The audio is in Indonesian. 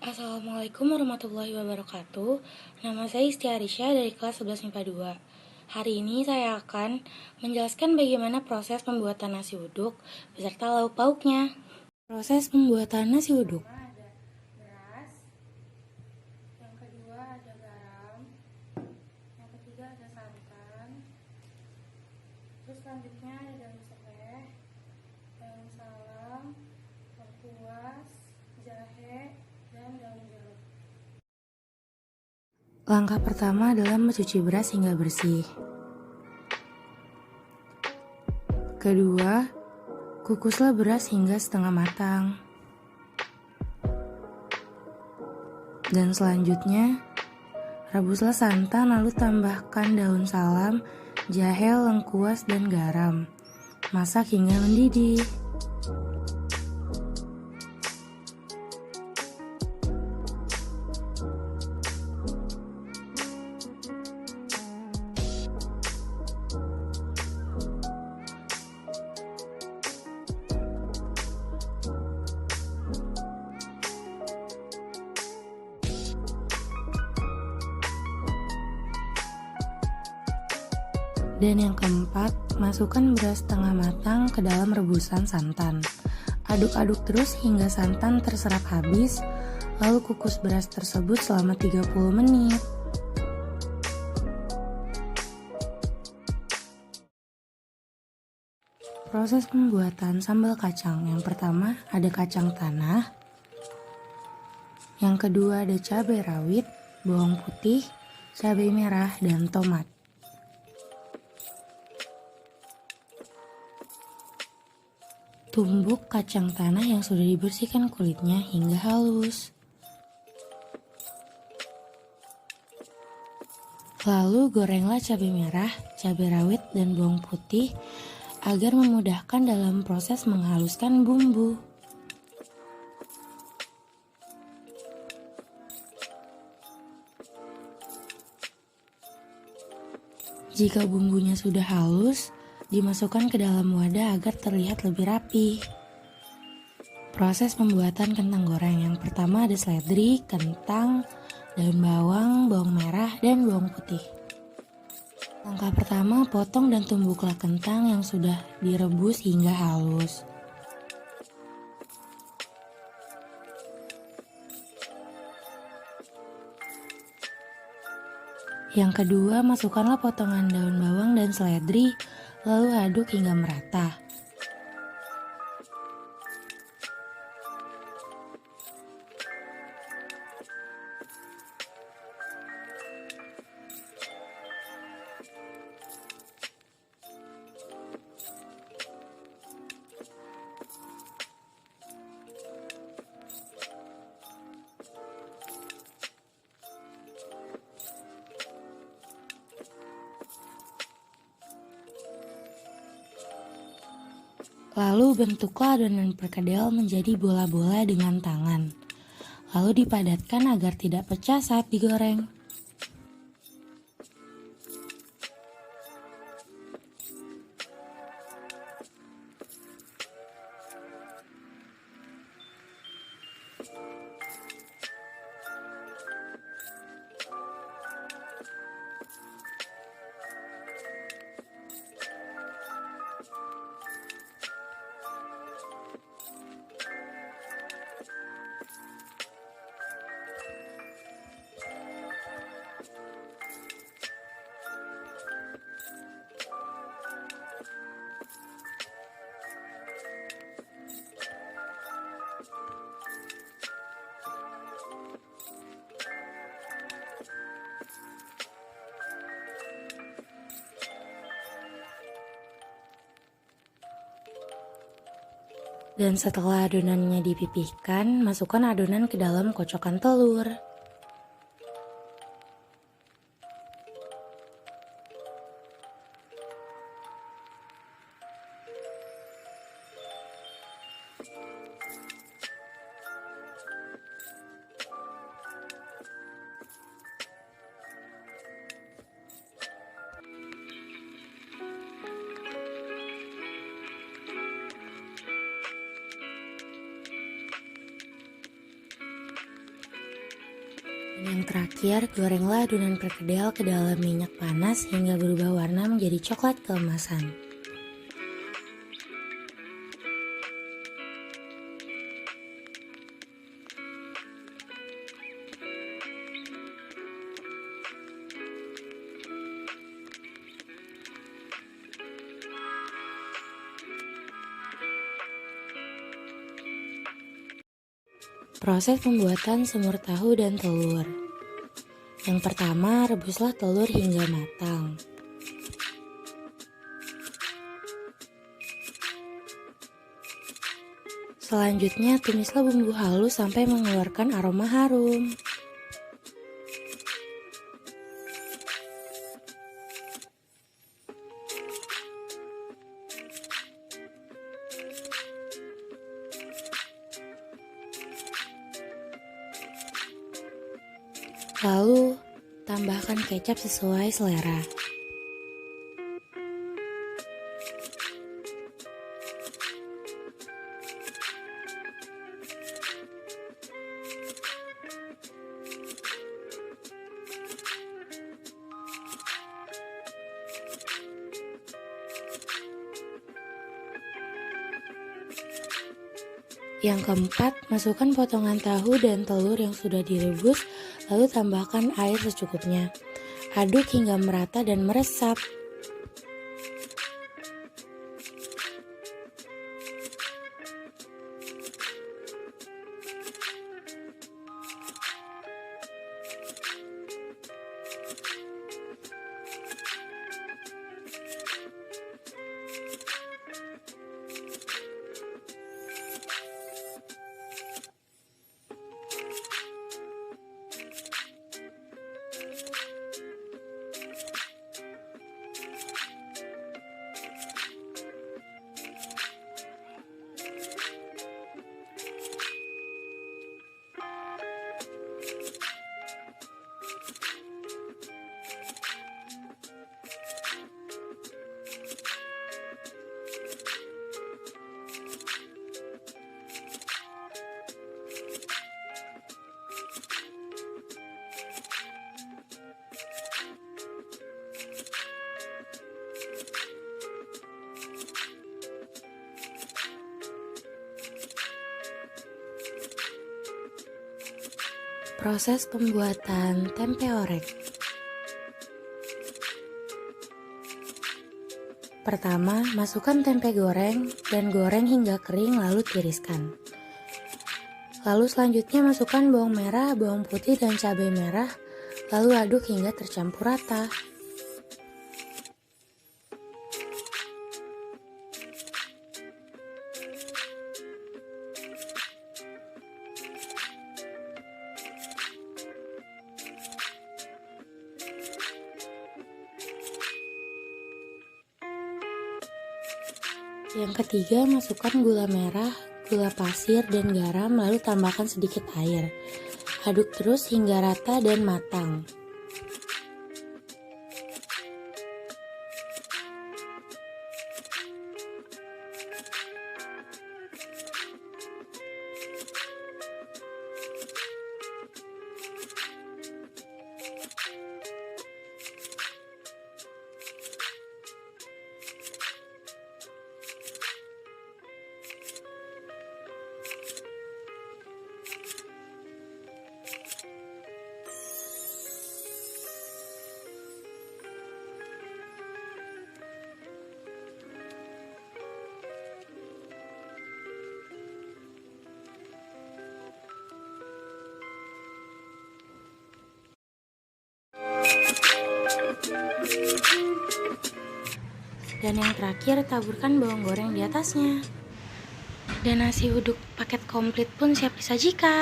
Assalamualaikum warahmatullahi wabarakatuh. Nama saya Istiarisya dari kelas 11 MIPA 2. Hari ini saya akan menjelaskan bagaimana proses pembuatan nasi uduk beserta lauk pauknya. Proses pembuatan nasi uduk. Ada beras, yang kedua ada garam, yang ketiga ada santan, terus selanjutnya ada daun seledri, daun salam, lengkuas, jahe, dan daun jeruk. Langkah pertama adalah mencuci beras hingga bersih. Kedua, kukuslah beras hingga setengah matang. Dan selanjutnya, rebuslah santan lalu tambahkan daun salam, jahe, lengkuas, dan garam. Masak hingga mendidih. Dan yang keempat, masukkan beras setengah matang ke dalam rebusan santan. Aduk-aduk terus hingga santan terserap habis, lalu kukus beras tersebut selama 30 menit. Proses pembuatan sambal kacang. Yang pertama ada kacang tanah, yang kedua ada cabai rawit, bawang putih, cabai merah, dan tomat. Tumbuk kacang tanah yang sudah dibersihkan kulitnya hingga halus. Lalu gorenglah cabai merah, cabai rawit, dan bawang putih agar memudahkan dalam proses menghaluskan bumbu. Jika bumbunya sudah halus, dimasukkan ke dalam wadah agar terlihat lebih rapi. Proses pembuatan kentang goreng. Yang pertama ada seledri, kentang, daun bawang, bawang merah, dan bawang putih. Langkah pertama, potong dan tumbuklah kentang yang sudah direbus hingga halus. Yang kedua, masukkanlah potongan daun bawang dan seledri, lalu aduk hingga merata. Lalu bentuklah adonan perkedel menjadi bola-bola dengan tangan. Lalu dipadatkan agar tidak pecah saat digoreng. Dan setelah adonannya dipipihkan, masukkan adonan ke dalam kocokan telur. Dan yang terakhir, gorenglah adonan perkedel ke dalam minyak panas hingga berubah warna menjadi coklat keemasan. Proses pembuatan semur tahu dan telur. Yang pertama, rebuslah telur hingga matang. Selanjutnya, tumislah bumbu halus sampai mengeluarkan aroma harum. Lalu, tambahkan kecap sesuai selera. Yang keempat, masukkan potongan tahu dan telur yang sudah direbus, lalu tambahkan air secukupnya. Aduk hingga merata dan meresap. Proses pembuatan tempe orek. Pertama, masukkan tempe goreng dan goreng hingga kering lalu tiriskan. Lalu selanjutnya masukkan bawang merah, bawang putih, dan cabai merah, lalu aduk hingga tercampur rata. Yang ketiga, masukkan gula merah, gula pasir, dan garam, lalu tambahkan sedikit air. Aduk terus hingga rata dan matang. Dan yang terakhir, taburkan bawang goreng di atasnya. Dan nasi uduk paket komplit pun siap disajikan.